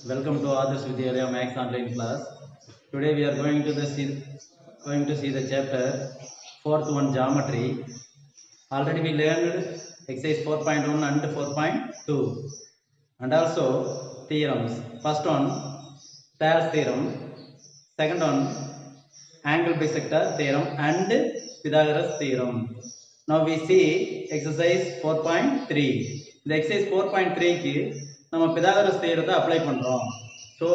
Welcome to Adarsh Vidyalaya Max Online class. Today we are going to see the chapter fourth one geometry. Already we learned exercise 4.1 and 4.2 and also theorems. First one Thales theorem, second one angle bisector theorem and Pythagoras theorem. Now we see exercise 4.3. இந்த exercise 4.3 க்கு நம்ம Pythagoras theorem apply பண்றோம். So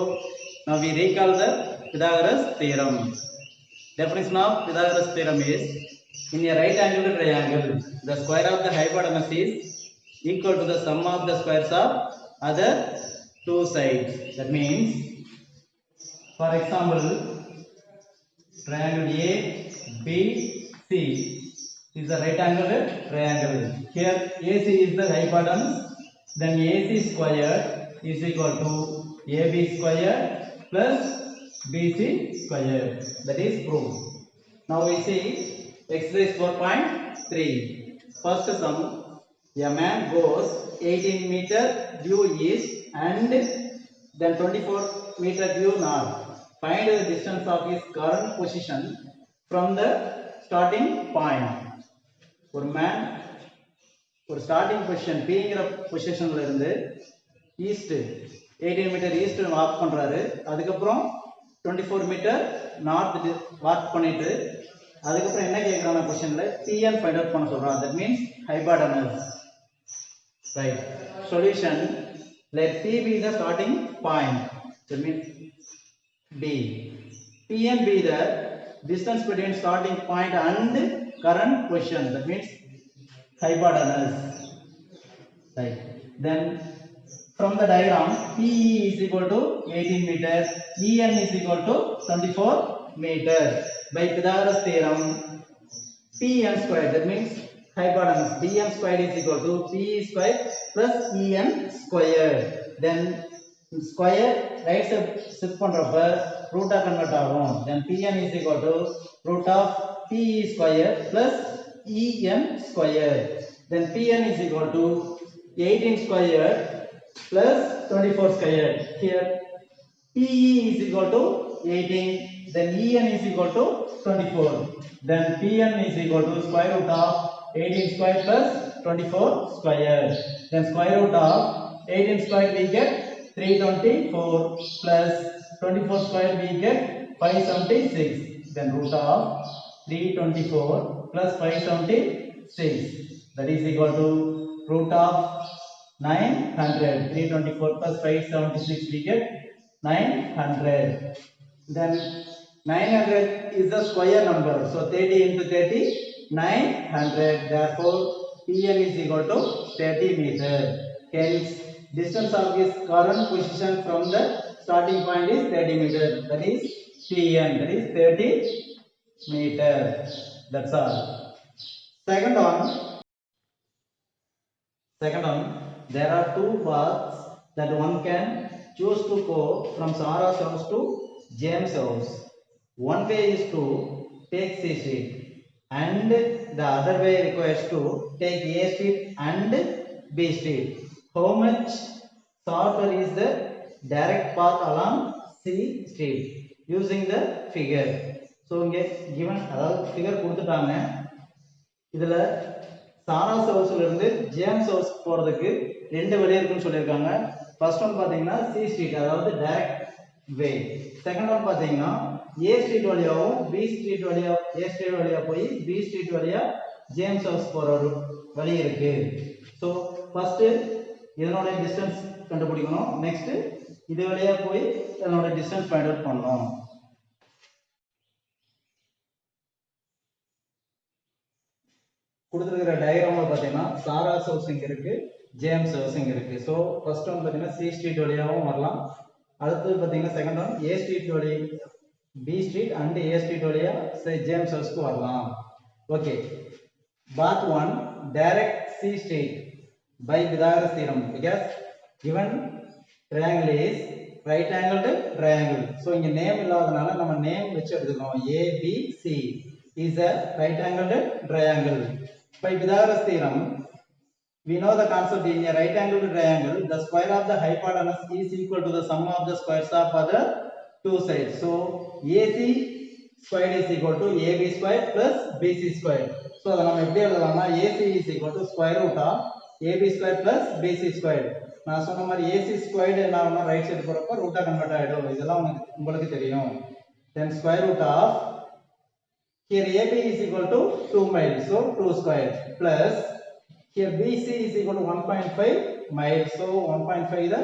now we recall the Pythagoras theorem. Definition of Pythagoras theorem is in a right angled triangle the square of the hypotenuse is equal to the sum of the squares of other two sides. That means for example triangle A B C is a right angled triangle. Here AC is the hypotenuse, then AC squared is equal to AB squared plus BC squared. That is proof. Now we see exercise 4.3. First sum, a man goes 18 meter due east and then 24 meter due north. Find the distance of his current position from the starting point. ஒரு man ஒரு starting position பிங்கிற பொசிஷன்ல இருந்து east 18 metre east walk பண்றாரு. அதுக்கப்புறம் 24 metre north walk பண்ணிட்டு அதுக்கப்புறம் என்ன கேட்கறான பொசிஷன்ல Pn ஃபைண்ட் அவுட் பண்ண சொல்றான். That means hypotenuse. Right. Solution, let P be the starting point. That means B. Pn be the distance between starting point and current position. That means hypotenuse. Right. Then from the diagram, PE is equal to 18 meter, En is equal to 24 meter. By Pythagoras theorem, Pn squared, that means hypotenuse, Dn squared is equal to PE squared plus En squared. Then square right side shift பண்றப்ப root ஆ convert ஆகும். Then Pn is equal to root of PE squared plus En squared. Then Pn is equal to 18 squared plus 24 squared. Here PE is equal to 18, then En is equal to 24. Then Pn is equal to square root of 18 squared plus 24 squared. Then square root of 18 squared we get 324 plus 24 squared we get 576. Then root of 324 plus 576, that is equal to root of 900. 324 plus 576 we get 900. Then 900 is the square number, so 30 into 30 900. Therefore Pn is equal to 30 meter. Hence distance of his current position from the starting point is 30 meter. That is Pn, that is 30 meter. That's all. Second one, there are two paths that one can choose to go from Sarah's house to James' house. One way is to take C street and the other way requires to take A street and B street. How much shorter is the direct path along C street using the figure? So இங்க given அதாவது figure கொடுத்துட்டாங்க. இதுல சாராஸ் ஹவுஸ்ல இருந்து James house போறதுக்கு ரெண்டு வழி இருக்குன்னு சொல்லியிருக்காங்க. ஃபர்ஸ்ட் ஒன் பாத்தீங்கன்னா சி ஸ்ட்ரீட், அதாவது டைரக்ட் வே. செகண்ட் ஒன் பாத்தீங்கன்னா ஏ ஸ்ட்ரீட் வழியாவும் பி ஸ்ட்ரீட் வழியா, ஏ ஸ்ட்ரீட் வழியா போய் பி ஸ்ட்ரீட் வழியா ஜேம்ஸ் ஹவுஸ் போற ஒரு வழி இருக்கு. ஸோ ஃபர்ஸ்ட் இதனோட டிஸ்டன்ஸ் கண்டுபிடிக்கணும். நெக்ஸ்ட் இது வழியா போய் இதனோட டிஸ்டன்ஸ் ஃபைண்ட் அவுட் பண்ணணும். கொடுத்துருக்கிற டயக்ராம்ல பாத்தீங்கன்னா சாராஸ் ஹவுஸ் இங்க இருக்கு, ஜேம்ஸ் ஹவுஸ் இங்க இருக்கு. ஸோ ஃபர்ஸ்ட் ஒன் பாத்தீங்கன்னா சி ஸ்ட்ரீட் வழியாகவும் வரலாம். அடுத்தது பாத்தீங்கன்னா செகண்ட் ஒன் ஏ ஸ்ட்ரீட் வழி, B street and A street வழியா ஜேம்ஸ் ஹவுஸ்க்கு வரலாம். Okay, path one direct C street by Pythagoras theorem because given triangle is right angled triangle. ஸோ இங்க நேம் இல்லாதனால நம்ம நேம் வச்சு எடுத்துக்கணும். ABC is a right angled triangle. By Pythagoras theorem, We know the concept in a right angled triangle, the square of the hypotenuse is equal to the sum of the squares of other two sides. So AC squared is equal to AB squared plus BC squared. So AC is equal to square root of AB squared plus BC squared. நான் சொன்ன மாதிரி AC squared என்ன ஆகும்னா right side போறப்ப ரூட்டா convert ஆயிடும். இதெல்லாம் உங்களுக்கு தெரியும். Then square root of here AB is equal to 2 miles, so 2 square plus here BC is equal to 1.5 miles, so 1.5 the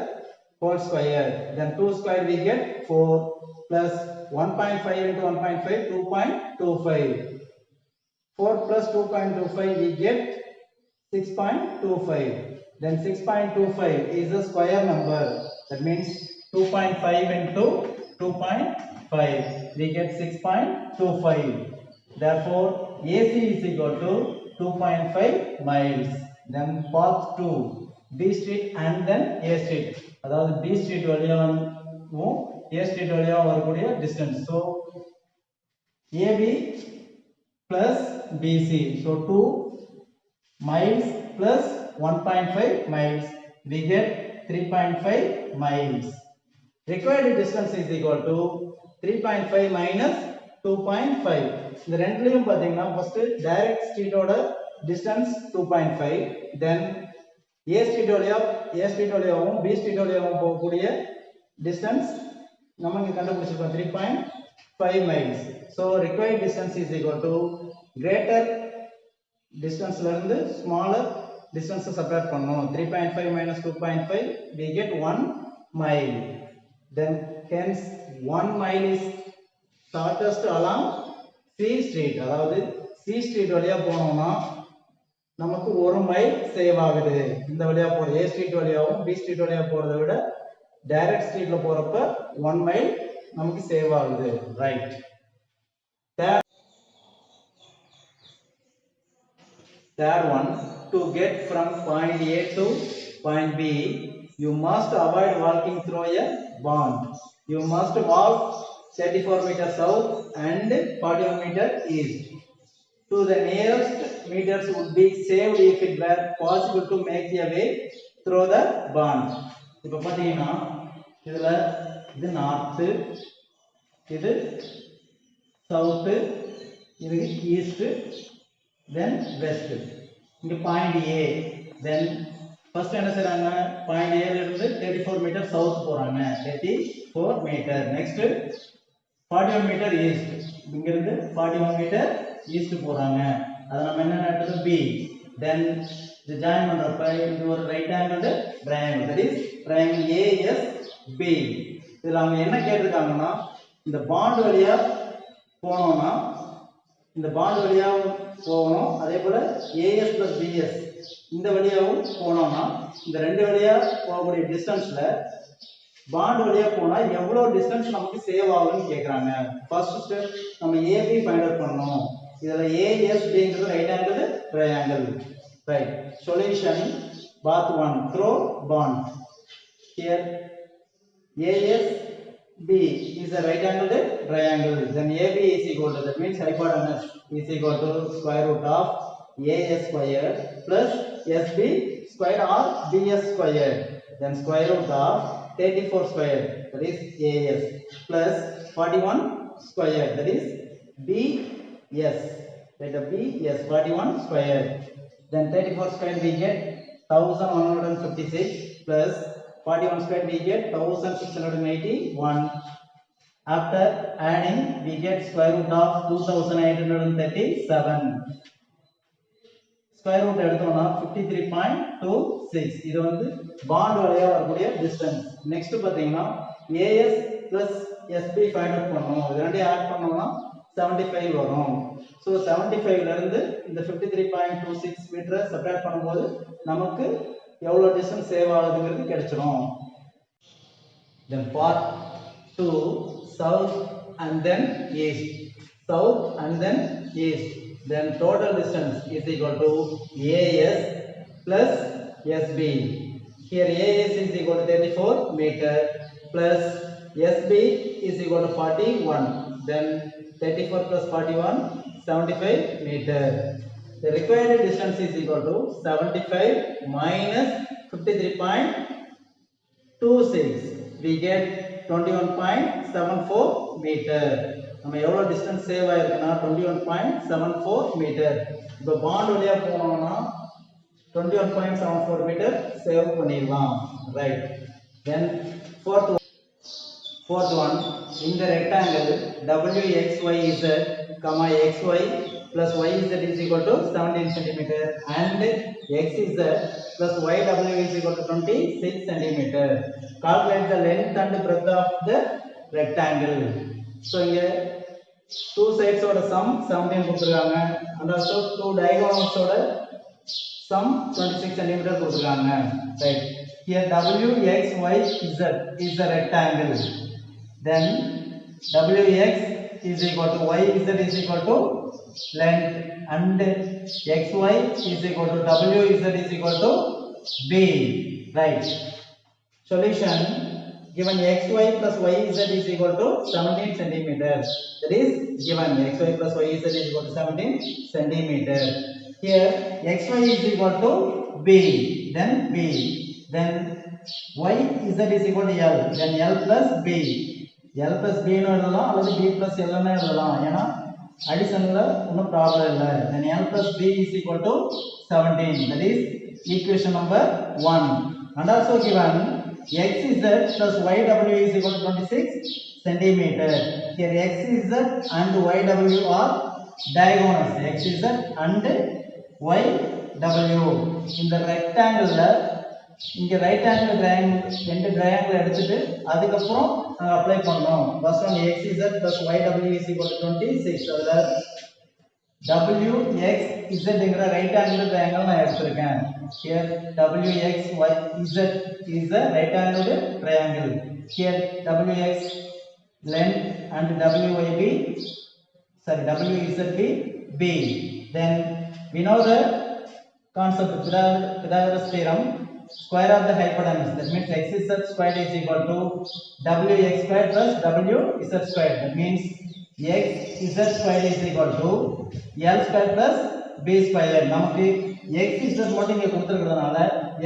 whole square. Then 2 square we get 4 plus 1.5 into 1.5 2.25. 4 plus 2.25 we get 6.25. Then 6.25 is a square number. That means 2.5 into 2.5 we get 6.25. Therefore AC is equal to 2.5 miles. Then path 2 B street and then A street. அதாவது B street வழியாவும் A street வழியாவும் வரக்கூடிய distance. So AB plus BC. So 2 miles plus 1.5 miles. We get 3.5 miles. Required distance is equal to 3.5 minus 2.5. இந்த ரெண்டுலயும் பாத்தீங்கன்னா first direct ஸ்ட்ரீட்டோட distance 2.5, then A street வழியாவும் B street வழியாவும் போகக்கூடிய distance நம்ம இங்க கண்டுபிடிச்சிருக்கோம் 3.5 miles. So required distance is equal to greater distanceல இருந்து smaller distance சப்ட்ராக்ட் பண்ணனும். 3.5 minus 2.5 we get 1 mile. Then hence 1 mile is shortest along C street. அதாவது C street வழியா போனோம்னா நமக்கு 1 மைல் சேவ் ஆகுது. இந்த வழியா போற A street வழியாவும் B street வழியா போறதை விட டைரக்ட் ஸ்ட்ரீட்ல போறப்ப 1 மைல் நமக்கு சேவ் ஆகுது. Right. Third one, to get from point A to point B, you must avoid walking through a bond. You must walk 34 meters south and 41 meters east. To the nearest meters would be saved if it were possible to make a way through the bond. இப்போ பாத்தீங்கன்னா இதுல இது north, இது south, இது east, then west. இங்க point A, then first என்ன செய்றாங்க, point A ல இருந்து 34 மீட்டர் சவுத் போறாங்க, 34 மீட்டர். நெக்ஸ்ட் 41 மீட்டர் ஈஸ்ட், இங்க இருந்து 41 மீட்டர் ஈஸ்ட் போறாங்க. அத நம்ம என்ன நடக்குது B. then இது ஜாயின் பண்றப்ப இது ஒரு right angled triangle, that is triangle ASB. இதுல அவங்க என்ன கேட்டிருக்காங்கன்னா இந்த பாண்ட் வழியா போனோம்னா இந்த பாண்ட் வழியாவும் போகணும், அதே போல AS plus BS இந்த வழியாவும் போனோம்னா இந்த ரெண்டு வழியா போகக்கூடிய டிஸ்டன்ஸ்ல பாண்ட் வழியா போனா எவ்வளவு டிஸ்டன்ஸ் நமக்கு சேவ் ஆகும்னு கேக்குறாங்க. ஃபர்ஸ்ட் ஸ்டெப் நம்ம AB ஃபைண்ட் அவுட் பண்ணனும். இதுல ASBங்கிறது right angle triangle. Right. Solution பாத் 1 த்ரோ பாண்ட். Here ASB is a right angled triangle. Then AB is equal to, that means hypotenuse is equal to square root of AS square plus SB square or BS square. Then square root of 34 square, that is AS, plus 41 square, that is BS. Let the BS 41 square. Then 34 square we get 1156 plus 41 square we get 1681. After adding we get square root of 2837. Square root எடுத்தோம்னா 53.26. இது வந்து bond வழியா வரக்கூடிய distance. Next பாத்தீங்கன்னா AS plus SB find out பண்ணனும். இது ரெண்டையும் add பண்ணோம்னா 75 வரும். சோ 75 ல இருந்து இந்த 53.26 மீட்டரை சப்ட்ராக்ட் பண்ணும்போது நமக்கு எவ்வளவு டிஸ்டன்ஸ் சேவ் ஆகுதுங்கிறது கிடைச்சிரும். Then part 2 south and then east, south and then east. Then total distance is equal to AS plus SB. Here AS is equal to 34 meter plus SB is equal to 41. Then 34 plus 41 75 meter. The required distance is equal to 75 minus 53.26. We get 21.74 meter. நம்ம எவ்வளவு distance save ஆயிருக்குன்னா 21.74 metre. இப்போ bond வழியா போனோம்னா 21.74 metre save பண்ணிடலாம். Right. Then fourth one, in the rectangle WXYZ, XY plus YZ is equal to 17 centimeter and XZ plus YW is equal to 26 centimeter. Calculate the length and breadth of the rectangle. So here two sides oda sum 17 கொடுத்திருக்காங்க and also two diagonals oda sum 26 centimeter கொடுத்திருக்காங்க. Right. Here WXYZ is a rectangle. Then WX is equal to YZ is equal to length and XY is equal to WZ is equal to B. Right. Solution, given XY plus YZ is equal to 17 centimeters. That is given XY plus YZ is equal to 17 centimeters. Here XY is equal to B. Then YZ is equal to L. Then L plus B. L plus B னு எழுதலாம் அல்லது B plus L னு எழுதலாம். ஏனா அடிஷன்ல ஒண்ணும் problem இல்ல. Then L plus B is equal to 17. That is equation number 1. And also given XZ plus YW is equal to 26 centimeter. Here XZ and YW are diagonals. XZ and YW. In the rectangle இங்க right angle triangle ரெண்டு triangle எடுத்துட்டு அதுக்கு அப்புறம் apply பண்ணோம். First one XZ plus YW is equal to 26. அதுல WXZ ங்கற right angle triangle நான் எடுத்துர்க்கேன். Here WXYZ is a right angled triangle. Here WX length and WZB B. Then we know the concept of Pythagoras theorem. Square of the hypotenuse, that means XZ squared is equal to WX squared plus WZ squared. That means XZ squared is equal to L squared plus B squared. நமக்கு XZ மட்டும் இங்க கொடுத்திருக்கிறதுனால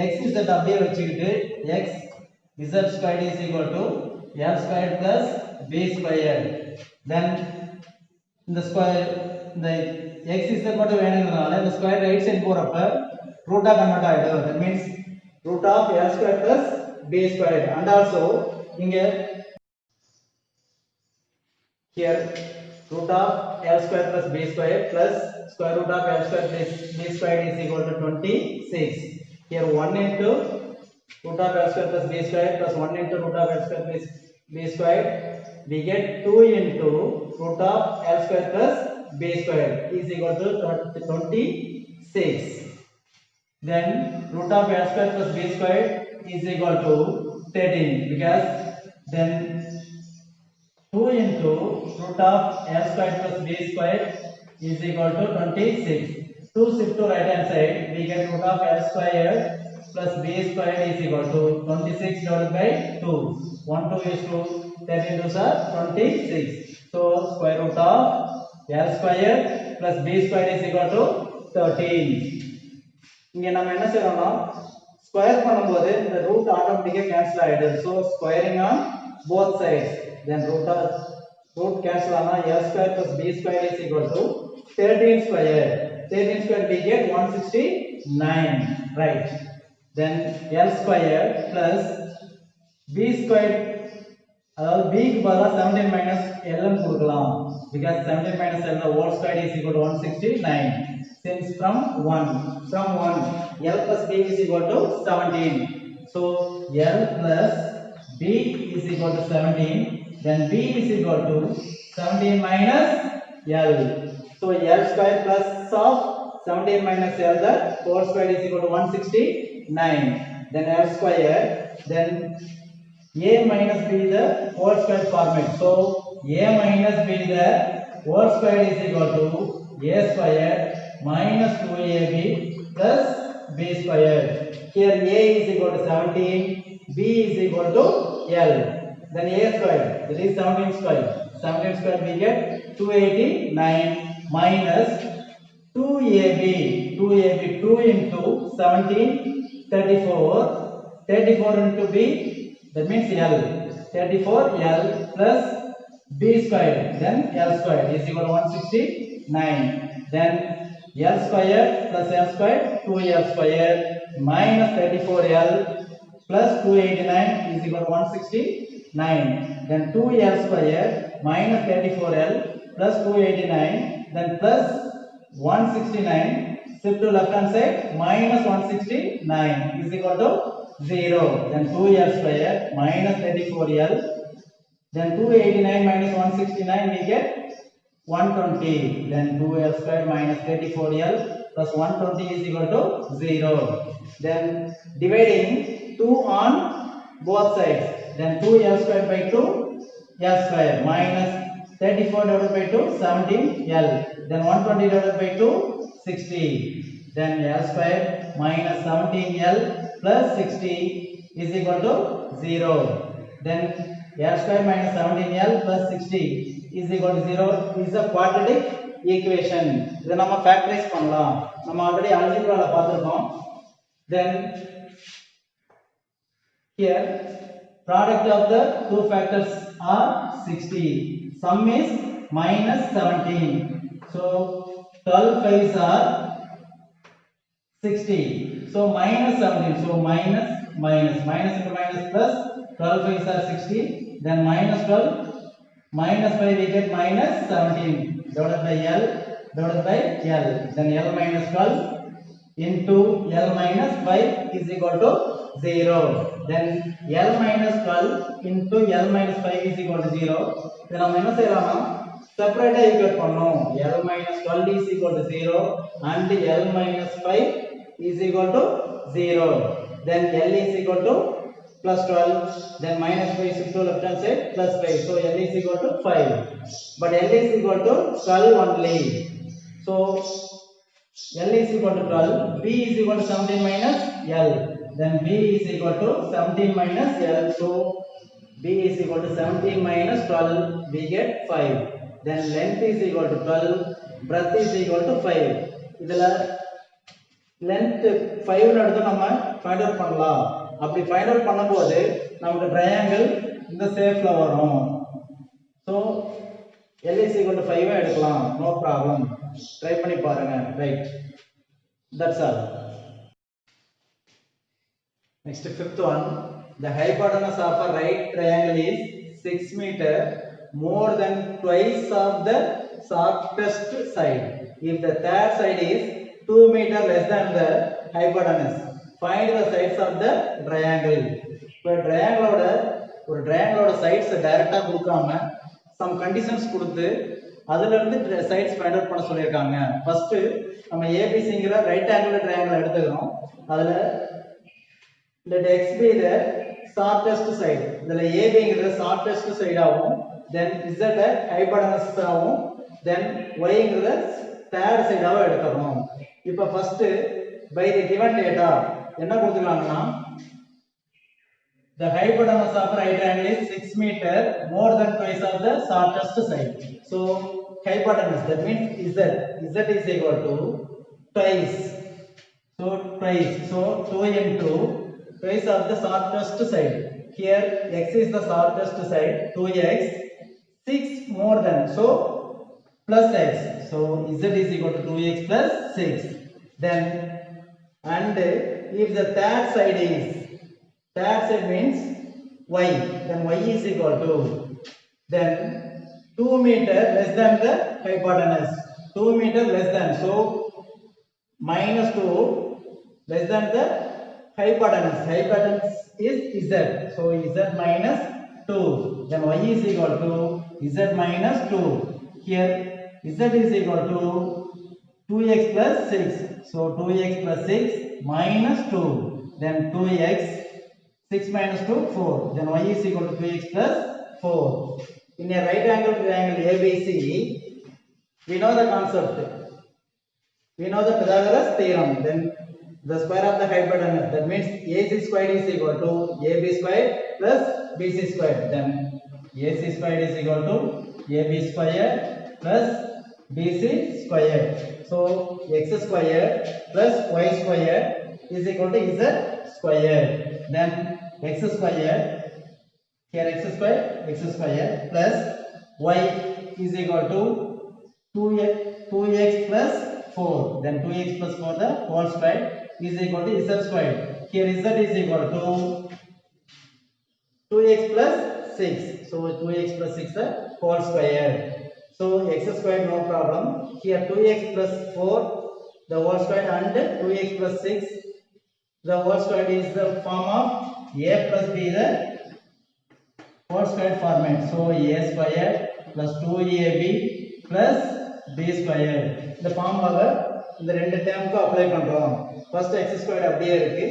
XZ அப்படியே வச்சுக்கிட்டு XZ squared is equal to L squared plus B squared. Then இந்த square இந்த XZ மட்டும் வேணும்ங்கறதால இந்த square right side போறப்ப ரூட்டா கன்வர்ட் ஆயிடும். That means root of L square plus B square. And also here root of L square plus B square plus square root of L square plus B square is equal to 26. Here 1 into root of L square plus B square plus 1 into root of L square plus B square, we get 2 into root of L square plus B square is equal to 26. Then root of L square plus B square is equal to 13, because then 2 into root of L square plus B square is equal to 26. 2 shift to right hand side, we get root of L square plus B square is equal to 26 divided by 2. 1 2 is 2, 13 2s are 26. So square root of L square plus B square is equal to 13. இங்க நம்ம என்ன செய்றோம்னா square பண்ணும்போது இந்த root ஆட்டோமேட்டிக்கா cancel ஆயிடுது. So squaring on both sides, then root cancel ஆனா L square plus B square is equal to 13 square. 13 square we get 169, right? Then L square plus B square, அதாவது b க்கு பதிலா 17 minus l ன்னு கொடுக்கலாம். Because 17 minus l the whole square is equal to 169. Since from 1 L plus B is equal to 17. So L plus B is equal to 17. Then B is equal to 17 minus L. So L square plus of 17 minus L, the whole square is equal to 169. Then L square, then A minus B the whole square format. So A minus B the whole square is equal to A square minus 2AB plus B square. Here A is equal to 17, B is equal to L. Then A square, that is 17 square. 17 square we get 289 minus 2AB, 2 into 17, 34, 34 into B, that means L, 34 L plus B square, then L square is equal to 169, then L square plus L square, 2L square minus 34L plus 289 is equal to 169, then 2L square minus 34L plus 289, then plus 169, shift to left hand side, minus 169 is equal to 0. Then 2L square minus 34L. Then 289 minus 169 we get 120. Then 2L square minus 34L plus 120 is equal to 0. Then dividing 2 on both sides. Then 2L square by 2 L square minus 34 divided by 2 17 L. Then 120 divided by 2 60. Then L square minus 17 L plus 60 is equal to 0. Then L square minus 17 L plus 60 is equal to 0 is a quadratic equation. Then we factorize பண்ணலாம். நம்ம already algebra ல பார்த்திருக்கோம். Then here product of the two factors are 60. Sum is minus 17. So 12 5s are 60. So minus 17. So minus into minus plus 12 5s are 60. Then minus 12 minus 5 we get minus 17 divided by L divided by L. Then L minus 12 into L minus 5 is equal to 0. Then L minus 12 into L minus 5 is equal to 0. Then நம்ம என்ன செய்யலாம்னா செப்பரேட்டா equate பண்ணனும். L minus 12 is equal to 0 and L minus 5 is equal to 0. Then L is equal to plus 12, then minus 5 shift to left hand side plus 5. So L is equal to 5. But L is equal to 12 only. So L is equal to 12. B is equal to 17 minus L. Then B is equal to 17 minus L. So B is equal to 17 minus 12. We get 5. Then length is equal to 12. Breadth is equal to 5. இதல length 5 ல எடுத்து நம்ம find out பண்ணலாம். அப்படி find out பண்ணும்போது நமக்கு triangle இந்த ஷேப்ல வரும். So L is equal to 5 எடுக்கலாம். No problem. ட்ரை பண்ணி பாருங்க. Right. That's all. Next fifth one. The hypotenuse of a right triangle is 6 meter more than twice of the shortest side. If the third side is 2 meter less than the hypotenuse, find the sides of the triangle. இப்போ ஒரு triangle sides டைரக்டா கொடுக்காம some conditions கொடுத்து அதுல இருந்து sides find out பண்ண சொல்லிருக்காங்க. First நம்ம ABCங்கற ரைட் ஆங்கிள் triangle எடுத்துக்கிறோம். அதுல let x be the shortest side. இதுல ABங்கறது shortest side ஆகும். Then Z hypotenuse ஆகும். Then Yங்கறது third side ஆக எடுத்துறோம். இப்போ first by the given data என்ன கொடுத்திருக்காங்கன்னா the hypotenuse of right triangle is 6 meter more than twice of the shortest side. So hypotenuse, that means Z is equal to twice. So 2 into twice of the shortest side. Here x is the shortest side, 2x, 6 more than, so plus x. So Z is equal to 2x plus 6. Then and if the third side means y, then y is equal to, then 2 meter less than the hypotenuse, 2 meter less than, so minus 2 less than the hypotenuse is Z, so Z minus 2, then y is equal to Z minus 2. Here Z is equal to 2x plus 6, so 2x plus 6 minus 2, then 2x, 6 minus 2, 4, then y is equal to 2x plus 4. In a right angle triangle ABC, we know the concept, we know the Pythagoras theorem. Then the square of the hypotenuse, that means AC squared is equal to AB squared plus BC squared. Then AC squared is equal to AB squared plus BC squared. So x squared plus y squared is equal to z squared. Then x squared, here x squared plus y is equal to 2x plus 4. Then 2x plus 4 the whole square is equal to z squared. Here z is equal to 2x plus 6. So 2x plus 6 the whole square. So x squared no problem. Here 2x plus 4 the whole square and 2x plus 6 the whole square is the form of a plus b the whole square format. So a squared plus 2ab plus b squared. The form இந்த ரெண்டு டேர்முக்கு apply பண்றோம். First x square அப்படியே இருக்கு.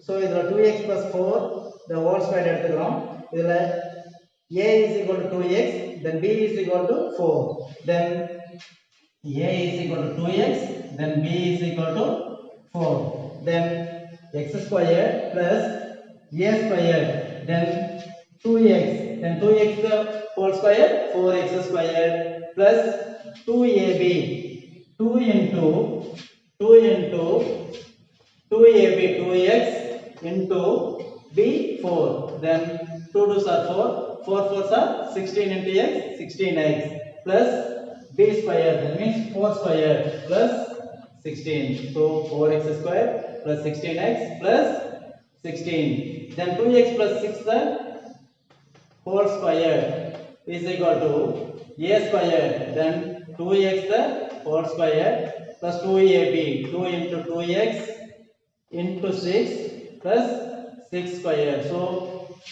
So இதுல 2x plus 4 the whole square எடுத்துக்கிறோம். இதுல a is equal to 2x, then b is equal to 4. Then a is equal to 2x, then b is equal to 4. Then x squared plus a squared, then 2x, then 2x the whole square 4x squared plus 2ab, 2 into 2ab 2x into b 4. Then 2 2s are 4, 4 4s are 16 into x 16x plus b square, that means 4 square plus 16. So 4x square plus 16x plus 16. Then 2x plus 6 the whole square is equal to a square, then 2x the whole square plus 2ab, 2 into 2x into 6 plus 6 square. So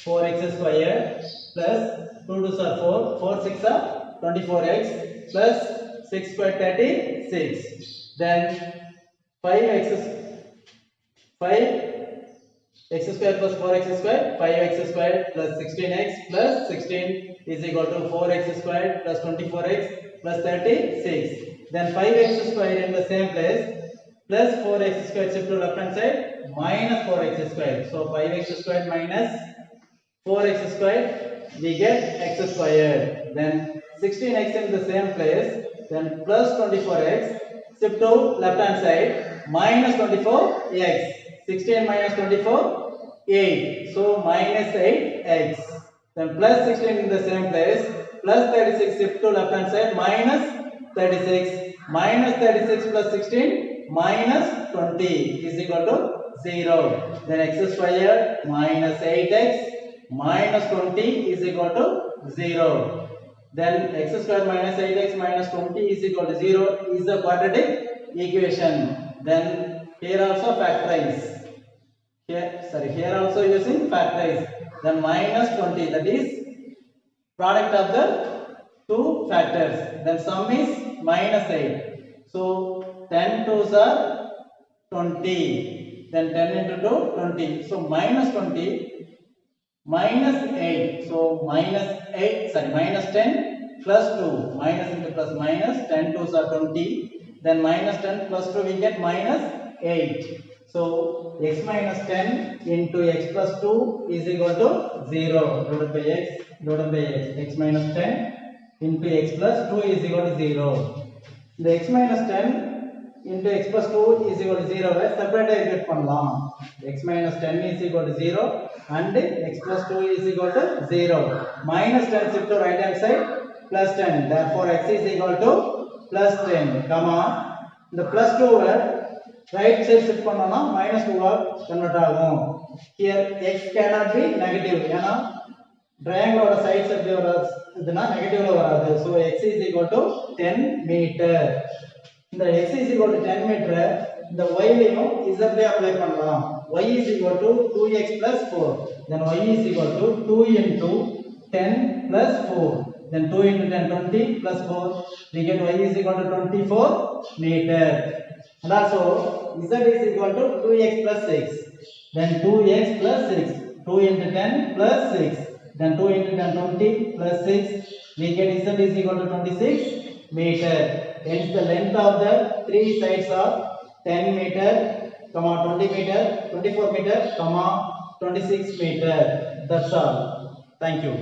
4x square plus 2 2s are 4, 4 6 are 24x plus 6 square 36. Then 5x square plus 4x square, 5x square plus 16x plus 16 is equal to 4x square plus 24x plus 36. Then 5x square in the same place plus 4x square shift to left hand side minus 4x square. So 5x square minus 4x square we get x square. Then 16x in the same place, then plus 24x shift to left hand side minus 24x. 16 minus 24 8. So minus 8x. Then plus 16 in the same place plus 36 shift to left hand side minus 36. Minus 36 plus 16 minus 20 is equal to 0. Then x square minus 8x minus 20 is equal to 0. Then x square minus 8x minus 20 is equal to 0 is the quadratic equation. Then here also factorize. Here also using factorize. Then minus 20, that is product of the two factors. Then sum is minus 8. So 10 2s are 20. Then 10 into 2 20. So minus 20 minus 8. So minus 10 plus 2. Minus into plus minus 10 2s are 20. Then minus 10 plus 2 we get minus 8. So x minus 10 into x plus 2 is equal to 0 divided by x. X minus 10 into x plus 2 is equal to 0. The x minus 10 into x plus 2 is equal to 0. Separate get பண்ணலாம். X minus 10 is equal to 0 and x plus 2 is equal to 0. Minus 10 shift to right hand side plus 10. Therefore x is equal to plus 10. The plus 2 right side shift பண்ணோம்னா minus 2 ஆ convert ஆகும். Here x cannot be negative. ஏனா triangle ஓட sides எப்படி வருதுன்னா நெகட்டிவ்ல வராது. So x is equal to 10 meter. இந்த x is equal to 10 meter இந்த y லையும் z ல அப்ளை பண்ணலாம். y is equal to 2x plus 4. Then y is equal to 2 into 10 plus 4. Then 2 into 10 20 plus 4 we get y is equal to 24 meter. And also z is equal to 2x plus 6. Then 2x plus 6. 2 into 10 plus 6. Then 2 into 10 20 plus 6 we get z is equal to 26 meter. Hence the length of the three sides are 10 meter, 20 meter, 24 meter, 26 meter. That's all. Thank you.